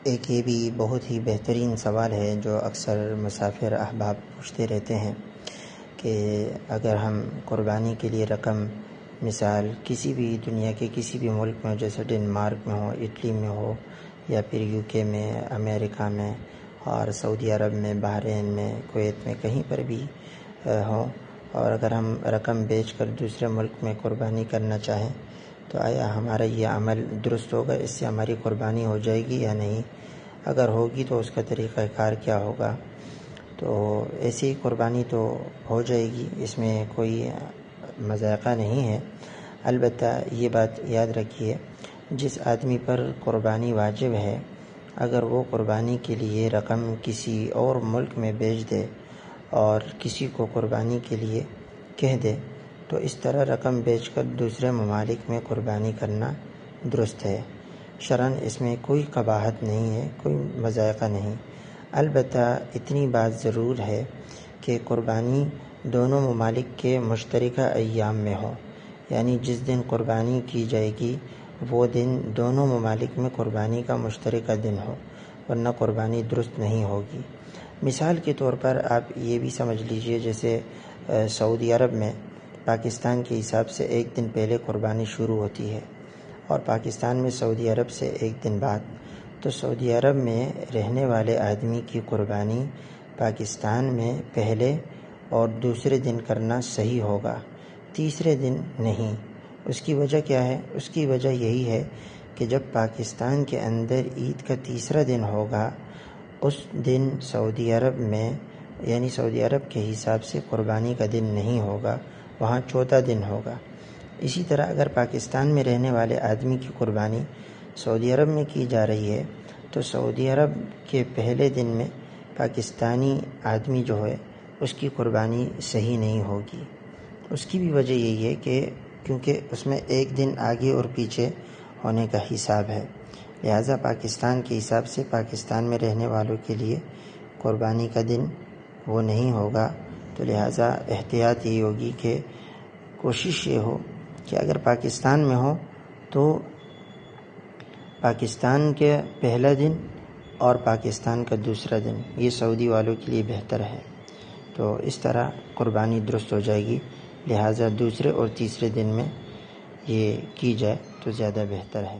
ایک یہ بھی بہت ہی بہترین سوال ہے جو اکثر مسافر احباب پوچھتے رہتے ہیں کہ اگر ہم قربانی کے لیے رقم مثال کسی بھی دنیا کے کسی بھی ملک میں جیسے ڈنمارک میں ہو، اٹلی میں ہو، یا پھر UK میں، امریکہ میں اور سعودی عرب میں، بحرین میں، کویت میں، کہیں پر بھی ہوں، اور اگر ہم رقم بیچ کر دوسرے ملک میں قربانی کرنا چاہیں تو آیا ہمارا یہ عمل درست ہوگا؟ اس سے ہماری قربانی ہو جائے گی یا نہیں؟ اگر ہوگی تو اس کا طریقہ کار کیا ہوگا؟ تو ایسی قربانی تو ہو جائے گی، اس میں کوئی مذائقہ نہیں ہے۔ البتہ یہ بات یاد رکھیے، جس آدمی پر قربانی واجب ہے اگر وہ قربانی کے لیے رقم کسی اور ملک میں بیچ دے اور کسی کو قربانی کے لیے کہہ دے تو اس طرح رقم بیچ کر دوسرے ممالک میں قربانی کرنا درست ہے۔ شرعاً اس میں کوئی قباحت نہیں ہے، کوئی مذائقہ نہیں۔ البتہ اتنی بات ضرور ہے کہ قربانی دونوں ممالک کے مشترکہ ایام میں ہو، یعنی جس دن قربانی کی جائے گی وہ دن دونوں ممالک میں قربانی کا مشترکہ دن ہو، ورنہ قربانی درست نہیں ہوگی۔ مثال کے طور پر آپ یہ بھی سمجھ لیجئے، جیسے سعودی عرب میں پاکستان کے حساب سے ایک دن پہلے قربانی شروع ہوتی ہے اور پاکستان میں سعودی عرب سے ایک دن بعد، تو سعودی عرب میں رہنے والے آدمی کی قربانی پاکستان میں پہلے اور دوسرے دن کرنا صحیح ہوگا، تیسرے دن نہیں۔ اس کی وجہ کیا ہے؟ اس کی وجہ یہی ہے کہ جب پاکستان کے اندر عید کا تیسرا دن ہوگا اس دن سعودی عرب میں، یعنی سعودی عرب کے حساب سے قربانی کا دن نہیں ہوگا، وہاں چوتھا دن ہوگا۔ اسی طرح اگر پاکستان میں رہنے والے آدمی کی قربانی سعودی عرب میں کی جا رہی ہے تو سعودی عرب کے پہلے دن میں پاکستانی آدمی جو ہے اس کی قربانی صحیح نہیں ہوگی۔ اس کی بھی وجہ یہی ہے کہ کیونکہ اس میں ایک دن آگے اور پیچھے ہونے کا حساب ہے، لہٰذا پاکستان کے حساب سے پاکستان میں رہنے والوں کے لیے قربانی کا دن وہ نہیں ہوگا، تو لہٰذا احتیاط یہی ہوگی کہ کوشش یہ ہو کہ اگر پاکستان میں ہو تو پاکستان کے پہلا دن اور پاکستان کا دوسرا دن، یہ سعودی والوں کے لیے بہتر ہے، تو اس طرح قربانی درست ہو جائے گی۔ لہٰذا دوسرے اور تیسرے دن میں یہ کی جائے تو زیادہ بہتر ہے۔